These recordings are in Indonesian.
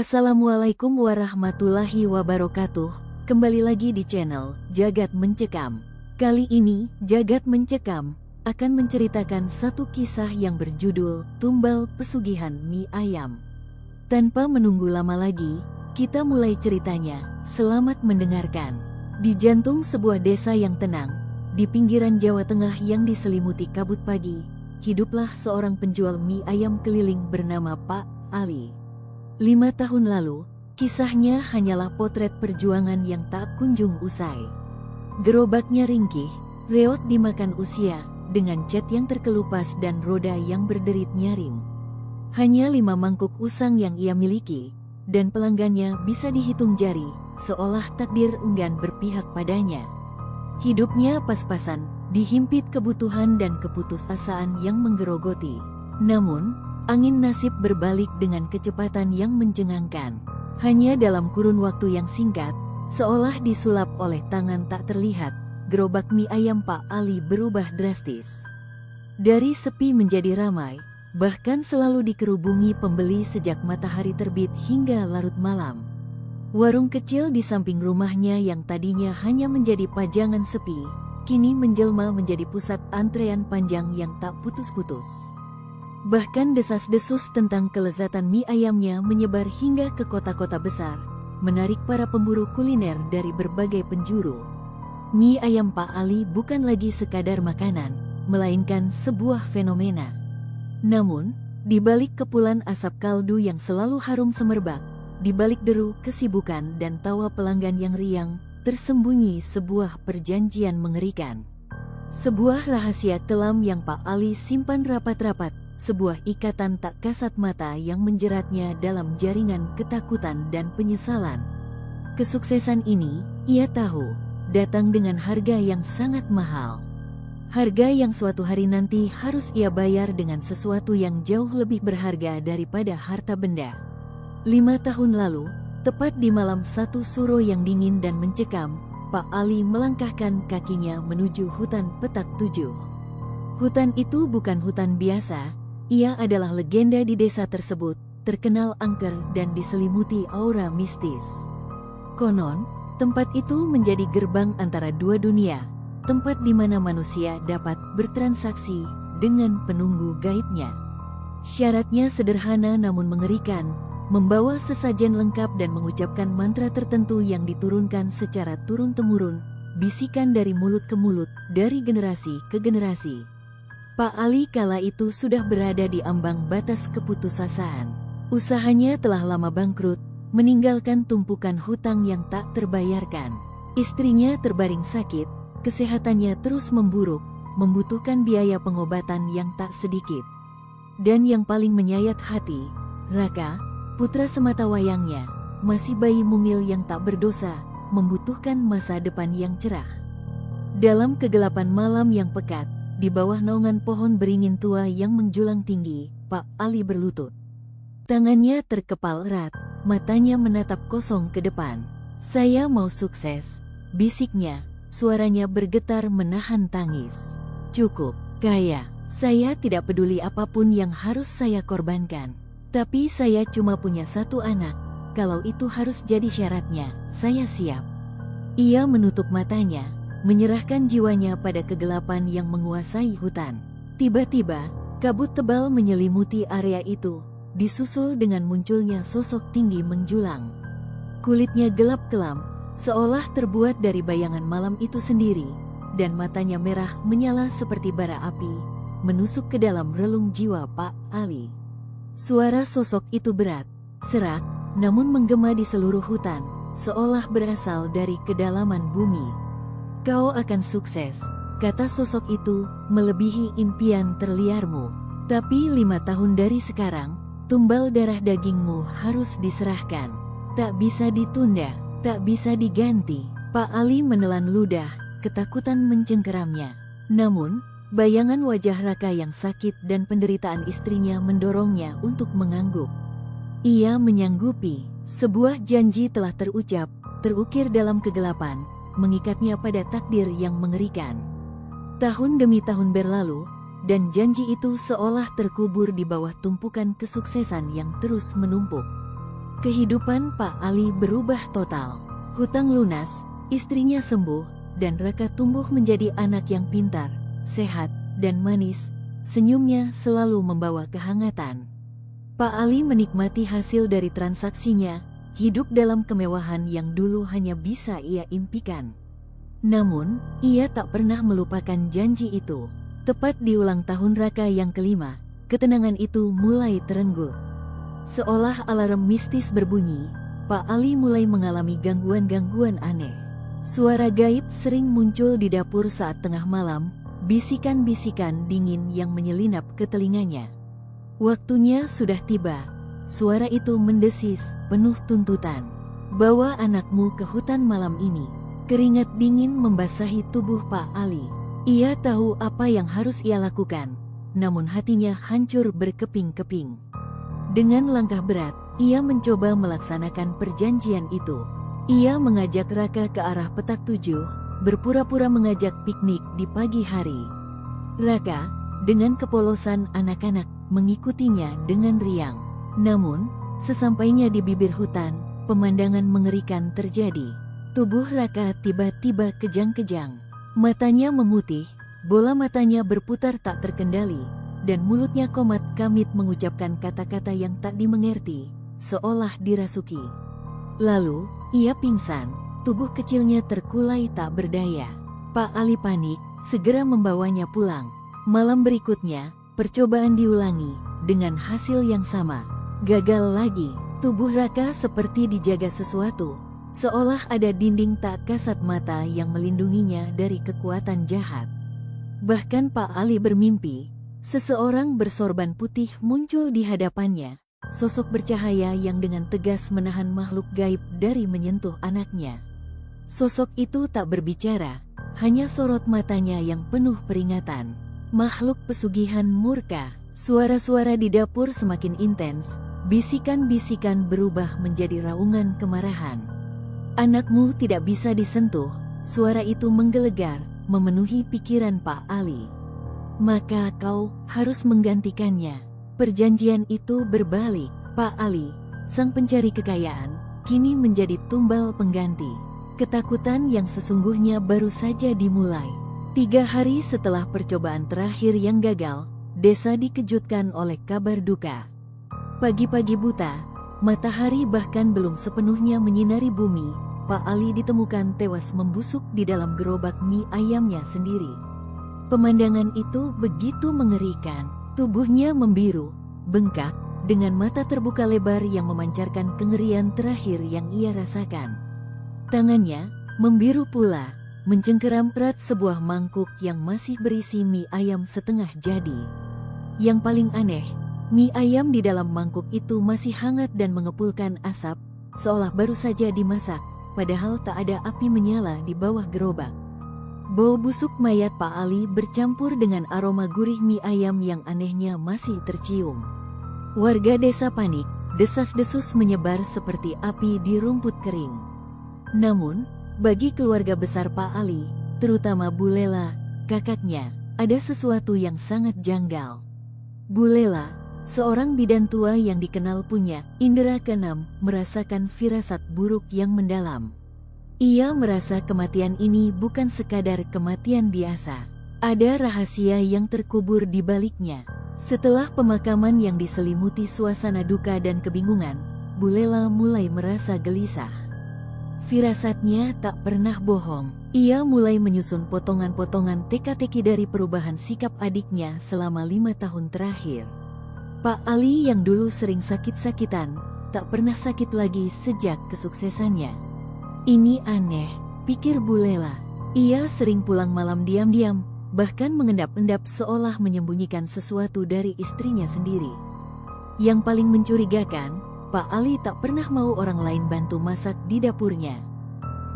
Assalamualaikum warahmatullahi wabarakatuh. Kembali lagi di channel Jagat Mencekam. Kali ini Jagat Mencekam akan menceritakan satu kisah yang berjudul Tumbal Pesugihan Mie Ayam. Tanpa menunggu lama lagi, kita mulai ceritanya. Selamat mendengarkan. Di jantung sebuah desa yang tenang, di pinggiran Jawa Tengah yang diselimuti kabut pagi, hiduplah seorang penjual mie ayam keliling bernama Pak Ali. 5 tahun lalu, kisahnya hanyalah potret perjuangan yang tak kunjung usai. Gerobaknya ringkih, reot dimakan usia, dengan cat yang terkelupas dan roda yang berderit nyaring. Hanya 5 mangkuk usang yang ia miliki, dan pelanggannya bisa dihitung jari, seolah takdir enggan berpihak padanya. Hidupnya pas-pasan, dihimpit kebutuhan dan keputusasaan yang menggerogoti. Namun, angin nasib berbalik dengan kecepatan yang mencengangkan. Hanya dalam kurun waktu yang singkat, seolah disulap oleh tangan tak terlihat, gerobak mie ayam Pak Ali berubah drastis. Dari sepi menjadi ramai, bahkan selalu dikerubungi pembeli sejak matahari terbit hingga larut malam. Warung kecil di samping rumahnya yang tadinya hanya menjadi pajangan sepi, kini menjelma menjadi pusat antrean panjang yang tak putus-putus. Bahkan desas-desus tentang kelezatan mie ayamnya menyebar hingga ke kota-kota besar, menarik para pemburu kuliner dari berbagai penjuru. Mie ayam Pak Ali bukan lagi sekadar makanan, melainkan sebuah fenomena. Namun, di balik kepulan asap kaldu yang selalu harum semerbak, di balik deru kesibukan dan tawa pelanggan yang riang, tersembunyi sebuah perjanjian mengerikan. Sebuah rahasia kelam yang Pak Ali simpan rapat-rapat, sebuah ikatan tak kasat mata yang menjeratnya dalam jaringan ketakutan dan penyesalan. Kesuksesan ini, ia tahu, datang dengan harga yang sangat mahal. Harga yang suatu hari nanti harus ia bayar dengan sesuatu yang jauh lebih berharga daripada harta benda. 5 tahun lalu, tepat di malam satu suro yang dingin dan mencekam, Pak Ali melangkahkan kakinya menuju hutan Petak 7. Hutan itu bukan hutan biasa. Ia adalah legenda di desa tersebut, terkenal angker dan diselimuti aura mistis. Konon, tempat itu menjadi gerbang antara dua dunia, tempat di mana manusia dapat bertransaksi dengan penunggu gaibnya. Syaratnya sederhana namun mengerikan, membawa sesajen lengkap dan mengucapkan mantra tertentu yang diturunkan secara turun-temurun, bisikan dari mulut ke mulut, dari generasi ke generasi. Pak Ali kala itu sudah berada di ambang batas keputusasaan. Usahanya telah lama bangkrut, meninggalkan tumpukan hutang yang tak terbayarkan. Istrinya terbaring sakit, kesehatannya terus memburuk, membutuhkan biaya pengobatan yang tak sedikit. Dan yang paling menyayat hati, Raka, putra sematawayangnya, masih bayi mungil yang tak berdosa, membutuhkan masa depan yang cerah. Dalam kegelapan malam yang pekat, di bawah naungan pohon beringin tua yang menjulang tinggi, Pak Ali berlutut. Tangannya terkepal erat, matanya menatap kosong ke depan. "Saya mau sukses," bisiknya, suaranya bergetar menahan tangis. "Cukup, kaya, saya tidak peduli apapun yang harus saya korbankan. Tapi saya cuma punya satu anak, kalau itu harus jadi syaratnya, saya siap." Ia menutup matanya, menyerahkan jiwanya pada kegelapan yang menguasai hutan. Tiba-tiba, kabut tebal menyelimuti area itu, disusul dengan munculnya sosok tinggi menjulang. Kulitnya gelap kelam, seolah terbuat dari bayangan malam itu sendiri, dan matanya merah menyala seperti bara api, menusuk ke dalam relung jiwa Pak Ali. Suara sosok itu berat, serak, namun menggema di seluruh hutan, seolah berasal dari kedalaman bumi. "Kau akan sukses," kata sosok itu, "melebihi impian terliarmu. Tapi 5 tahun dari sekarang, tumbal darah dagingmu harus diserahkan. Tak bisa ditunda, tak bisa diganti." Pak Ali menelan ludah, ketakutan mencengkeramnya. Namun, bayangan wajah Raka yang sakit dan penderitaan istrinya mendorongnya untuk mengangguk. Ia menyanggupi. Sebuah janji telah terucap, terukir dalam kegelapan, mengikatnya pada takdir yang mengerikan. Tahun demi tahun berlalu, dan janji itu seolah terkubur di bawah tumpukan kesuksesan yang terus menumpuk. Kehidupan Pak Ali berubah total. Hutang lunas, istrinya sembuh, dan Raka tumbuh menjadi anak yang pintar, sehat, dan manis. Senyumnya selalu membawa kehangatan. Pak Ali menikmati hasil dari transaksinya, hidup dalam kemewahan yang dulu hanya bisa ia impikan. Namun, ia tak pernah melupakan janji itu. Tepat di ulang tahun Raka yang kelima, ketenangan itu mulai terenggut. Seolah alarm mistis berbunyi, Pak Ali mulai mengalami gangguan-gangguan aneh. Suara gaib sering muncul di dapur saat tengah malam, bisikan-bisikan dingin yang menyelinap ke telinganya. Waktunya sudah tiba. Suara itu mendesis, penuh tuntutan. Bawa anakmu ke hutan malam ini. Keringat dingin membasahi tubuh Pak Ali. Ia tahu apa yang harus ia lakukan, namun hatinya hancur berkeping-keping. Dengan langkah berat, ia mencoba melaksanakan perjanjian itu. Ia mengajak Raka ke arah petak 7, berpura-pura mengajak piknik di pagi hari. Raka, dengan kepolosan anak-anak, mengikutinya dengan riang. Namun, sesampainya di bibir hutan, pemandangan mengerikan terjadi. Tubuh Raka tiba-tiba kejang-kejang. Matanya memutih, bola matanya berputar tak terkendali, dan mulutnya komat kamit mengucapkan kata-kata yang tak dimengerti, seolah dirasuki. Lalu, ia pingsan, tubuh kecilnya terkulai tak berdaya. Pak Ali panik, segera membawanya pulang. Malam berikutnya, percobaan diulangi, dengan hasil yang sama. Gagal lagi, tubuh Raka seperti dijaga sesuatu, seolah ada dinding tak kasat mata yang melindunginya dari kekuatan jahat. Bahkan Pak Ali bermimpi, seseorang bersorban putih muncul di hadapannya. Sosok bercahaya yang dengan tegas menahan makhluk gaib dari menyentuh anaknya. Sosok itu tak berbicara, hanya sorot matanya yang penuh peringatan. Makhluk pesugihan murka. Suara-suara di dapur semakin intens, bisikan-bisikan berubah menjadi raungan kemarahan. Anakmu tidak bisa disentuh, suara itu menggelegar, memenuhi pikiran Pak Ali. Maka kau harus menggantikannya. Perjanjian itu berbalik. Pak Ali, sang pencari kekayaan, kini menjadi tumbal pengganti. Ketakutan yang sesungguhnya baru saja dimulai. 3 hari setelah percobaan terakhir yang gagal, desa dikejutkan oleh kabar duka. Pagi-pagi buta, matahari bahkan belum sepenuhnya menyinari bumi, Pak Ali ditemukan tewas membusuk di dalam gerobak mie ayamnya sendiri. Pemandangan itu begitu mengerikan. Tubuhnya membiru, bengkak, dengan mata terbuka lebar yang memancarkan kengerian terakhir yang ia rasakan. Tangannya membiru pula, mencengkeram erat sebuah mangkuk yang masih berisi mie ayam setengah jadi. Yang paling aneh, mie ayam di dalam mangkuk itu masih hangat dan mengepulkan asap, seolah baru saja dimasak, padahal tak ada api menyala di bawah gerobak. Bau busuk mayat Pak Ali bercampur dengan aroma gurih mie ayam yang anehnya masih tercium. Warga desa panik, desas-desus menyebar seperti api di rumput kering. Namun, bagi keluarga besar Pak Ali, terutama Bu Lela, kakaknya, ada sesuatu yang sangat janggal. Bu Lela, seorang bidan tua yang dikenal punya indera keenam, merasakan firasat buruk yang mendalam. Ia merasa kematian ini bukan sekadar kematian biasa. Ada rahasia yang terkubur di baliknya. Setelah pemakaman yang diselimuti suasana duka dan kebingungan, Bu Lela mulai merasa gelisah. Firasatnya tak pernah bohong. Ia mulai menyusun potongan-potongan teka-teki dari perubahan sikap adiknya selama 5 tahun terakhir. Pak Ali yang dulu sering sakit-sakitan, tak pernah sakit lagi sejak kesuksesannya. Ini aneh, pikir Bu Lela. Ia sering pulang malam diam-diam, bahkan mengendap-endap seolah menyembunyikan sesuatu dari istrinya sendiri. Yang paling mencurigakan, Pak Ali tak pernah mau orang lain bantu masak di dapurnya.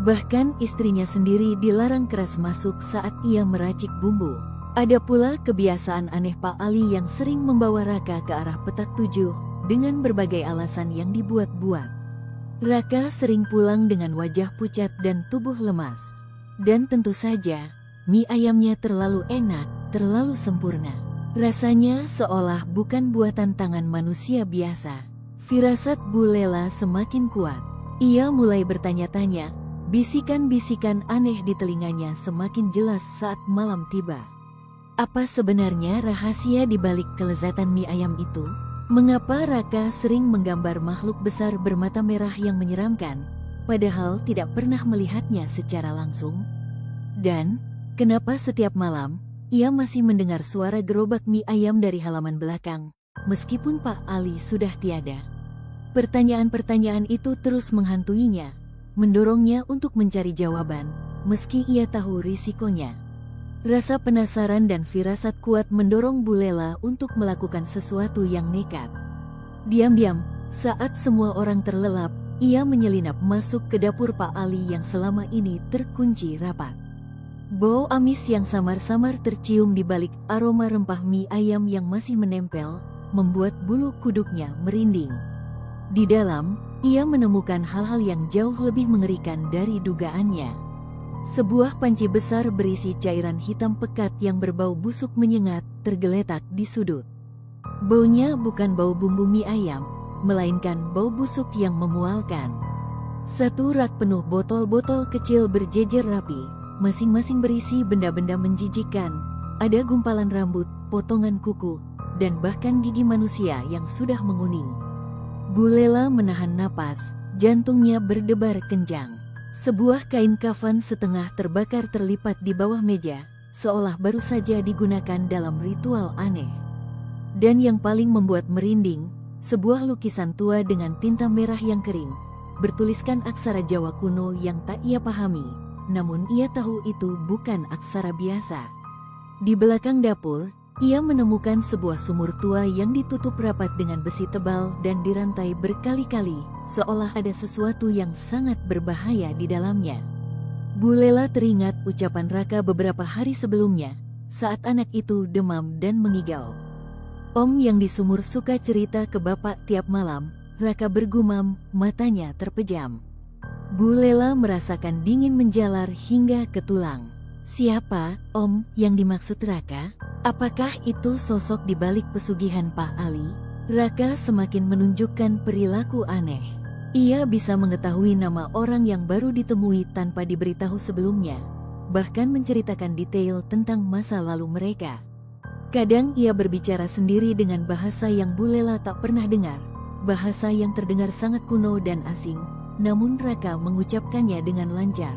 Bahkan istrinya sendiri dilarang keras masuk saat ia meracik bumbu. Ada pula kebiasaan aneh Pak Ali yang sering membawa Raka ke arah petak 7 dengan berbagai alasan yang dibuat-buat. Raka sering pulang dengan wajah pucat dan tubuh lemas. Dan tentu saja, mie ayamnya terlalu enak, terlalu sempurna. Rasanya seolah bukan buatan tangan manusia biasa. Firasat Bu Lela semakin kuat. Ia mulai bertanya-tanya, bisikan-bisikan aneh di telinganya semakin jelas saat malam tiba. Apa sebenarnya rahasia di balik kelezatan mie ayam itu? Mengapa Raka sering menggambar makhluk besar bermata merah yang menyeramkan, padahal tidak pernah melihatnya secara langsung? Dan, kenapa setiap malam, ia masih mendengar suara gerobak mie ayam dari halaman belakang, meskipun Pak Ali sudah tiada? Pertanyaan-pertanyaan itu terus menghantuinya, mendorongnya untuk mencari jawaban, meski ia tahu risikonya. Rasa penasaran dan firasat kuat mendorong Bu Lela untuk melakukan sesuatu yang nekat. Diam-diam, saat semua orang terlelap, ia menyelinap masuk ke dapur Pak Ali yang selama ini terkunci rapat. Bau amis yang samar-samar tercium di balik aroma rempah mie ayam yang masih menempel, membuat bulu kuduknya merinding. Di dalam, ia menemukan hal-hal yang jauh lebih mengerikan dari dugaannya. Sebuah panci besar berisi cairan hitam pekat yang berbau busuk menyengat tergeletak di sudut. Baunya bukan bau bumbu mie ayam, melainkan bau busuk yang memualkan. Satu rak penuh botol-botol kecil berjejer rapi, masing-masing berisi benda-benda menjijikkan. Ada gumpalan rambut, potongan kuku, dan bahkan gigi manusia yang sudah menguning. Bu Lela menahan napas, jantungnya berdebar kencang. Sebuah kain kafan setengah terbakar terlipat di bawah meja, seolah baru saja digunakan dalam ritual aneh. Dan yang paling membuat merinding, sebuah lukisan tua dengan tinta merah yang kering, bertuliskan aksara Jawa kuno yang tak ia pahami, namun ia tahu itu bukan aksara biasa. Di belakang dapur, ia menemukan sebuah sumur tua yang ditutup rapat dengan besi tebal dan dirantai berkali-kali, seolah ada sesuatu yang sangat berbahaya di dalamnya. Bu Lela teringat ucapan Raka beberapa hari sebelumnya, saat anak itu demam dan mengigau. Om yang di sumur suka cerita ke bapak tiap malam, Raka bergumam, matanya terpejam. Bu Lela merasakan dingin menjalar hingga ke tulang. Siapa, Om, yang dimaksud Raka? Apakah itu sosok di balik pesugihan Pak Ali? Raka semakin menunjukkan perilaku aneh. Ia bisa mengetahui nama orang yang baru ditemui tanpa diberitahu sebelumnya, bahkan menceritakan detail tentang masa lalu mereka. Kadang ia berbicara sendiri dengan bahasa yang Bu Lela tak pernah dengar, bahasa yang terdengar sangat kuno dan asing, namun Raka mengucapkannya dengan lancar.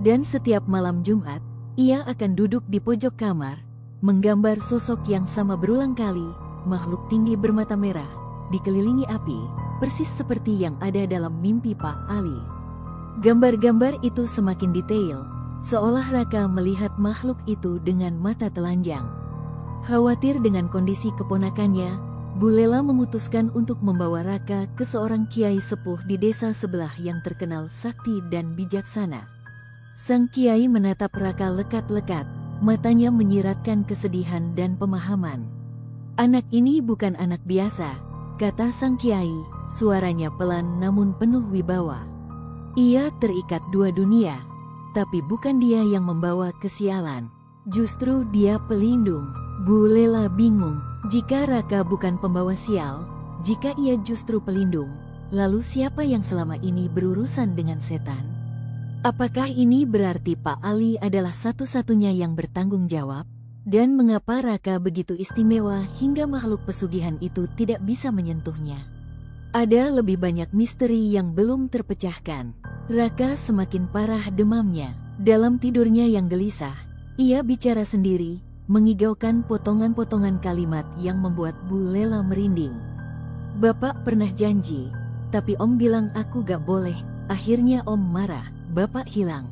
Dan setiap malam Jumat, ia akan duduk di pojok kamar, menggambar sosok yang sama berulang kali, makhluk tinggi bermata merah, dikelilingi api, persis seperti yang ada dalam mimpi Pak Ali. Gambar-gambar itu semakin detail, seolah Raka melihat makhluk itu dengan mata telanjang. Khawatir dengan kondisi keponakannya, Bu Lela memutuskan untuk membawa Raka ke seorang kiai sepuh di desa sebelah yang terkenal sakti dan bijaksana. Sang kiai menatap Raka lekat-lekat, matanya menyiratkan kesedihan dan pemahaman. Anak ini bukan anak biasa, kata sang kiai, suaranya pelan namun penuh wibawa. Ia terikat dua dunia, tapi bukan dia yang membawa kesialan. Justru dia pelindung. Bu Lela bingung, jika Raka bukan pembawa sial, jika ia justru pelindung, lalu siapa yang selama ini berurusan dengan setan? Apakah ini berarti Pak Ali adalah satu-satunya yang bertanggung jawab? Dan mengapa Raka begitu istimewa hingga makhluk pesugihan itu tidak bisa menyentuhnya? Ada lebih banyak misteri yang belum terpecahkan. Raka semakin parah demamnya. Dalam tidurnya yang gelisah, ia bicara sendiri, mengigaukan potongan-potongan kalimat yang membuat Bu Lela merinding. Bapak pernah janji, tapi Om bilang aku gak boleh. Akhirnya Om marah, Bapak hilang.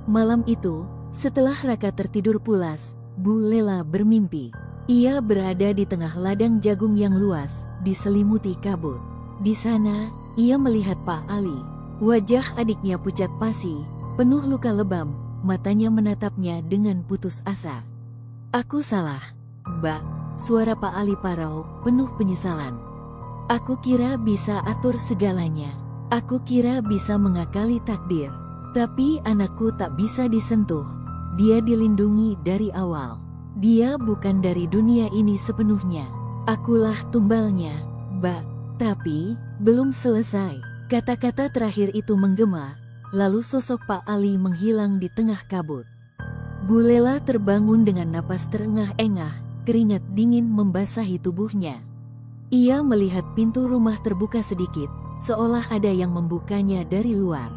Malam itu, setelah Raka tertidur pulas, Bu Lela bermimpi. Ia berada di tengah ladang jagung yang luas, diselimuti kabut. Di sana, ia melihat Pak Ali. Wajah adiknya pucat pasi, penuh luka lebam, matanya menatapnya dengan putus asa. Aku salah, Mbak, suara Pak Ali parau, penuh penyesalan. Aku kira bisa atur segalanya. Aku kira bisa mengakali takdir. Tapi anakku tak bisa disentuh. Dia dilindungi dari awal. Dia bukan dari dunia ini sepenuhnya. Akulah tumbalnya, Mbak. Tapi, belum selesai. Kata-kata terakhir itu menggema, lalu sosok Pak Ali menghilang di tengah kabut. Bu Lela terbangun dengan napas terengah-engah, keringat dingin membasahi tubuhnya. Ia melihat pintu rumah terbuka sedikit, seolah ada yang membukanya dari luar.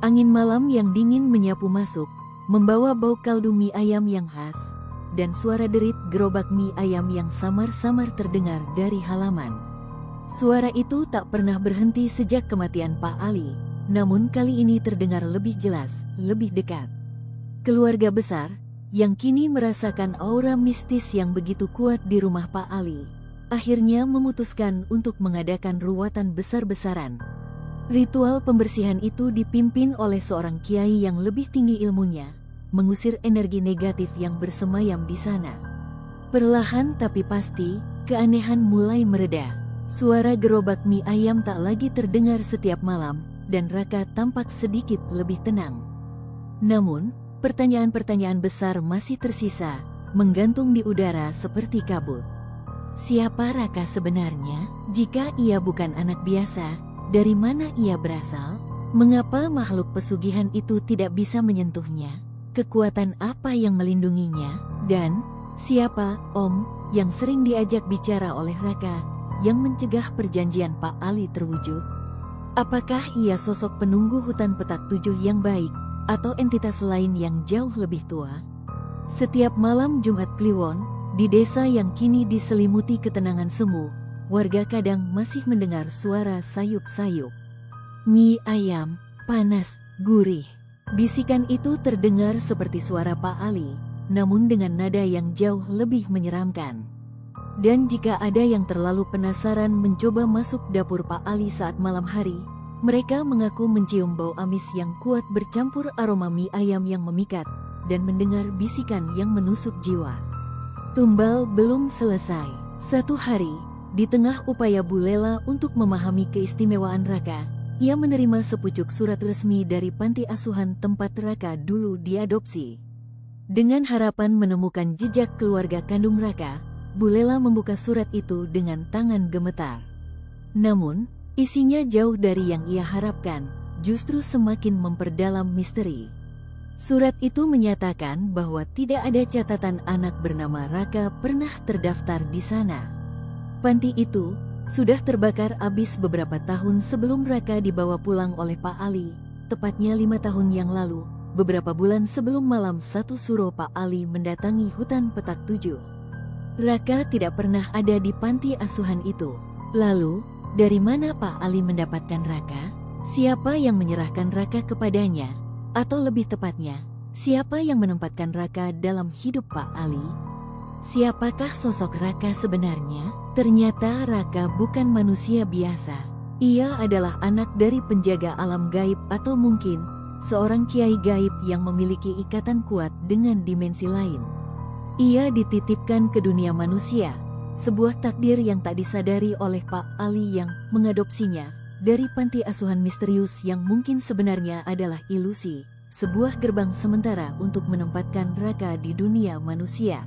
Angin malam yang dingin menyapu masuk, membawa bau kaldu mie ayam yang khas, dan suara derit gerobak mie ayam yang samar-samar terdengar dari halaman. Suara itu tak pernah berhenti sejak kematian Pak Ali, namun kali ini terdengar lebih jelas, lebih dekat. Keluarga besar, yang kini merasakan aura mistis yang begitu kuat di rumah Pak Ali, akhirnya memutuskan untuk mengadakan ruwatan besar-besaran. Ritual pembersihan itu dipimpin oleh seorang kiai yang lebih tinggi ilmunya, mengusir energi negatif yang bersemayam di sana. Perlahan tapi pasti, keanehan mulai mereda. Suara gerobak mie ayam tak lagi terdengar setiap malam, dan Raka tampak sedikit lebih tenang. Namun, pertanyaan-pertanyaan besar masih tersisa, menggantung di udara seperti kabut. Siapa Raka sebenarnya? Jika ia bukan anak biasa, dari mana ia berasal? Mengapa makhluk pesugihan itu tidak bisa menyentuhnya? Kekuatan apa yang melindunginya? Dan, siapa Om yang sering diajak bicara oleh Raka, yang mencegah perjanjian Pak Ali terwujud? Apakah ia sosok penunggu hutan petak 7 yang baik, atau entitas lain yang jauh lebih tua? Setiap malam Jumat Kliwon, di desa yang kini diselimuti ketenangan semu, warga kadang masih mendengar suara sayup-sayup. Mie ayam, panas, gurih. Bisikan itu terdengar seperti suara Pak Ali, namun dengan nada yang jauh lebih menyeramkan. Dan jika ada yang terlalu penasaran mencoba masuk dapur Pak Ali saat malam hari, mereka mengaku mencium bau amis yang kuat bercampur aroma mie ayam yang memikat, dan mendengar bisikan yang menusuk jiwa. Tumbal belum selesai. Satu hari, di tengah upaya Bu Lela untuk memahami keistimewaan Raka, ia menerima sepucuk surat resmi dari panti asuhan tempat Raka dulu diadopsi. Dengan harapan menemukan jejak keluarga kandung Raka, Bu Lela membuka surat itu dengan tangan gemetar. Namun, isinya jauh dari yang ia harapkan, justru semakin memperdalam misteri. Surat itu menyatakan bahwa tidak ada catatan anak bernama Raka pernah terdaftar di sana. Panti itu sudah terbakar habis beberapa tahun sebelum Raka dibawa pulang oleh Pak Ali, tepatnya 5 tahun yang lalu, beberapa bulan sebelum malam 1 Suro Pak Ali mendatangi hutan petak 7. Raka tidak pernah ada di panti asuhan itu. Lalu, dari mana Pak Ali mendapatkan Raka? Siapa yang menyerahkan Raka kepadanya? Atau lebih tepatnya, siapa yang menempatkan Raka dalam hidup Pak Ali? Siapakah sosok Raka sebenarnya? Ternyata Raka bukan manusia biasa. Ia adalah anak dari penjaga alam gaib atau mungkin seorang kiai gaib yang memiliki ikatan kuat dengan dimensi lain. Ia dititipkan ke dunia manusia, sebuah takdir yang tak disadari oleh Pak Ali yang mengadopsinya dari panti asuhan misterius yang mungkin sebenarnya adalah ilusi, sebuah gerbang sementara untuk menempatkan Raka di dunia manusia.